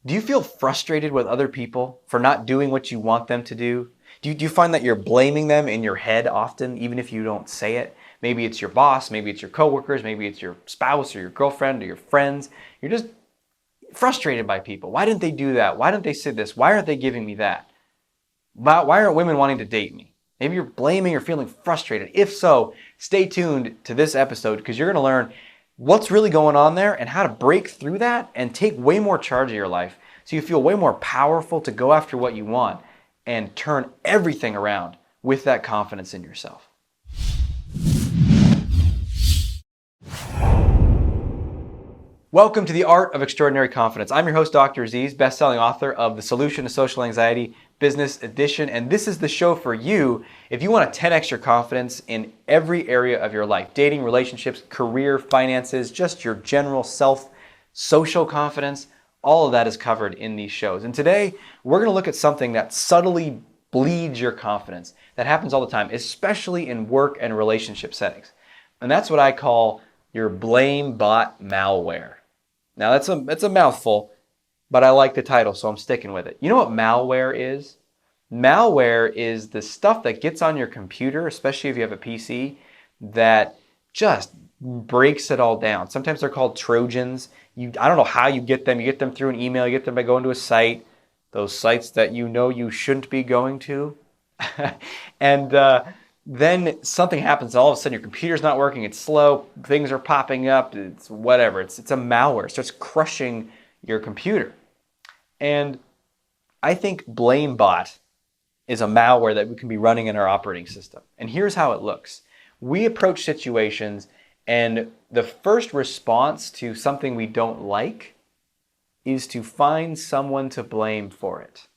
Do you feel frustrated with other people for not doing what you want them to do? Do you find that you're blaming them in your head often, even if you don't say it? Maybe it's your boss, maybe it's your coworkers, maybe it's your spouse or your girlfriend or your friends. You're just frustrated by people. Why didn't they do that? Why didn't they say this? Why aren't they giving me that? Why aren't women wanting to date me? Maybe you're blaming or feeling frustrated. If so, stay tuned to this episode because you're going to learn what's really going on there and how to break through that and take way more charge of your life so you feel way more powerful to go after what you want and turn everything around with that confidence in yourself. Welcome to the Art of Extraordinary Confidence. I'm your host, Dr. Aziz, best-selling author of The Solution to Social Anxiety, Business Edition, and this is the show for you if you want to 10x your confidence in every area of your life: dating, relationships, career, finances, just your general self, social confidence. All of that is covered in these shows. And today, we're going to look at something that subtly bleeds your confidence. That happens all the time, especially in work and relationship settings. And that's what I call your blame bot malware. Now, that's a mouthful, but I like the title, so I'm sticking with it. You know what malware is? Malware is the stuff that gets on your computer, especially if you have a PC, that just breaks it all down. Sometimes they're called Trojans. I don't know how you get them. You get them through an email. You get them by going to a site, those sites that you know you shouldn't be going to. and then something happens. All of a sudden, your computer's not working. It's slow. Things are popping up. It's whatever. It's a malware. It starts crushing your computer. And I think BlameBot is a malware that we can be running in our operating system. And here's how it looks. We approach situations, and the first response to something we don't like is to find someone to blame for it.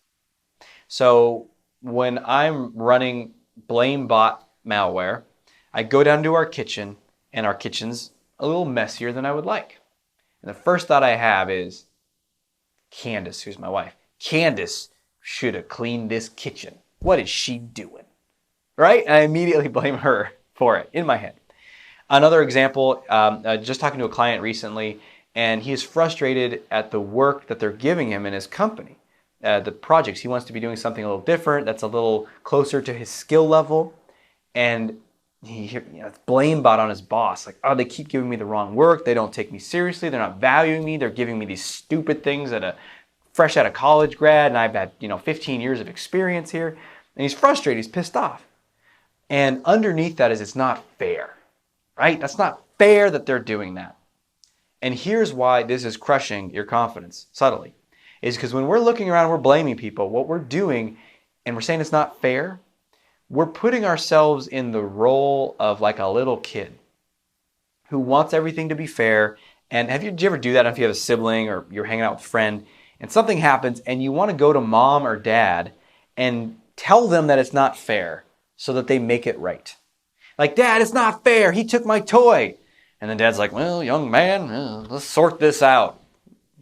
So when I'm running BlameBot malware, I go down to our kitchen, and our kitchen's a little messier than I would like. And the first thought I have is, Candace, who's my wife, Candace should have cleaned this kitchen. What is she doing? Right? And I immediately blame her for it in my head. Another example, just talking to a client recently, and he is frustrated at the work that they're giving him in his company. The projects, he wants to be doing something a little different, that's a little closer to his skill level, and it's blame bot on his boss. Like, oh, they keep giving me the wrong work, they don't take me seriously, they're not valuing me, they're giving me these stupid things that a fresh out of college grad, and I've had 15 years of experience here, and he's frustrated, he's pissed off. And underneath that is it's not fair, right? That's not fair that they're doing that. And here's why this is crushing your confidence subtly. Is because when we're looking around, we're blaming people, what we're doing, and we're saying it's not fair, we're putting ourselves in the role of like a little kid who wants everything to be fair. And did you ever do that if you have a sibling or you're hanging out with a friend and something happens and you want to go to mom or dad and tell them that it's not fair so that they make it right? Like, Dad, it's not fair. He took my toy. And then Dad's like, well, young man, let's sort this out.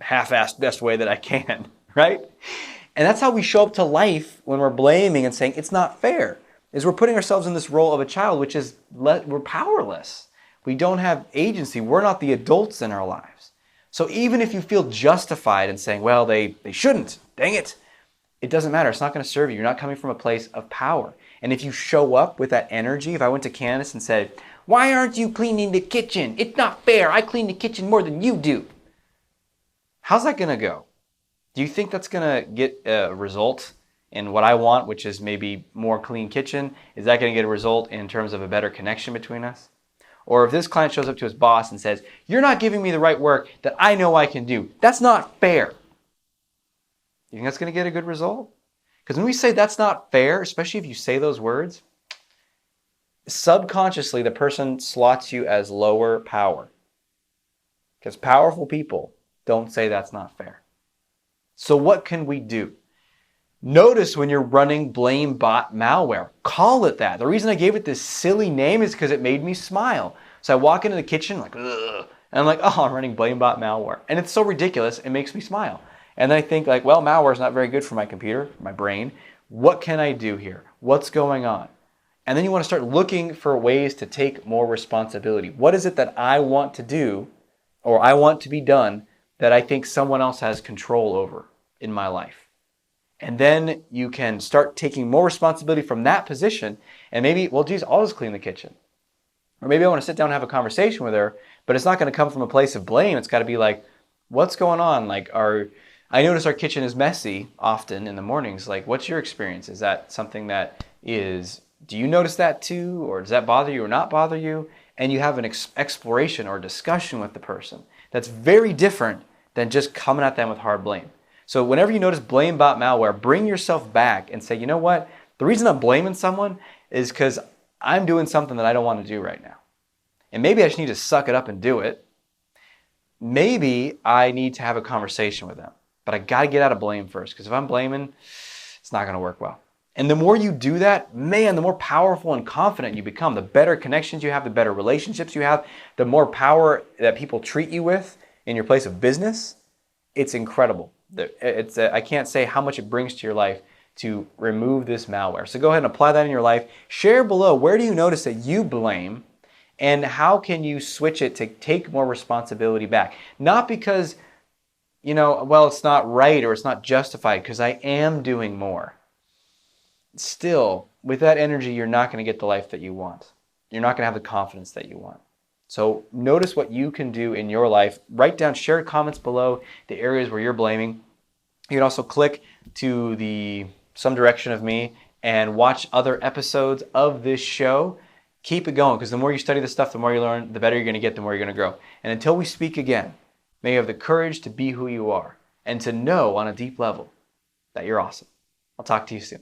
Half-assed best way that I can, right? And that's how we show up to life when we're blaming and saying it's not fair, is we're putting ourselves in this role of a child, which is we're powerless. We don't have agency. We're not the adults in our lives. So even if you feel justified in saying, well, they shouldn't, dang it, it doesn't matter. It's not going to serve you. You're not coming from a place of power. And if you show up with that energy, if I went to Candace and said, why aren't you cleaning the kitchen? It's not fair. I clean the kitchen more than you do. How's that going to go? Do you think that's going to get a result in what I want, which is maybe more clean kitchen? Is that going to get a result in terms of a better connection between us? Or if this client shows up to his boss and says, you're not giving me the right work that I know I can do, that's not fair. You think that's going to get a good result? Because when we say that's not fair, especially if you say those words, subconsciously the person slots you as lower power. Because powerful people don't say that's not fair. So what can we do? Notice when you're running blame bot malware, call it that. The reason I gave it this silly name is because it made me smile. So I walk into the kitchen like, ugh, and I'm like, oh, I'm running blame bot malware. And it's so ridiculous, it makes me smile. And then I think like, well, malware is not very good for my computer, my brain. What can I do here? What's going on? And then you want to start looking for ways to take more responsibility. What is it that I want to do or I want to be done that I think someone else has control over in my life. And then you can start taking more responsibility from that position. And maybe, well, geez, I'll just clean the kitchen. Or maybe I want to sit down and have a conversation with her, but it's not going to come from a place of blame. It's got to be like, what's going on? Like, I notice our kitchen is messy often in the mornings. Like, what's your experience? Is that something that do you notice that too? Or does that bother you or not bother you? And you have an exploration or discussion with the person. That's very different than just coming at them with hard blame. So whenever you notice blame bot malware, bring yourself back and say, you know what? The reason I'm blaming someone is because I'm doing something that I don't want to do right now. And maybe I just need to suck it up and do it. Maybe I need to have a conversation with them. But I got to get out of blame first, because if I'm blaming, it's not going to work well. And the more you do that, man, the more powerful and confident you become. The better connections you have, the better relationships you have, the more power that people treat you with in your place of business. It's incredible. I can't say how much it brings to your life to remove this malware. So go ahead and apply that in your life. Share below, where do you notice that you blame, and how can you switch it to take more responsibility back? Not because, well, it's not right or it's not justified, because I am doing more. Still, with that energy, you're not going to get the life that you want. You're not going to have the confidence that you want. So notice what you can do in your life. Write down, share comments below the areas where you're blaming. You can also click to some direction of me and watch other episodes of this show. Keep it going, because the more you study this stuff, the more you learn, the better you're going to get, the more you're going to grow. And until we speak again, may you have the courage to be who you are and to know on a deep level that you're awesome. I'll talk to you soon.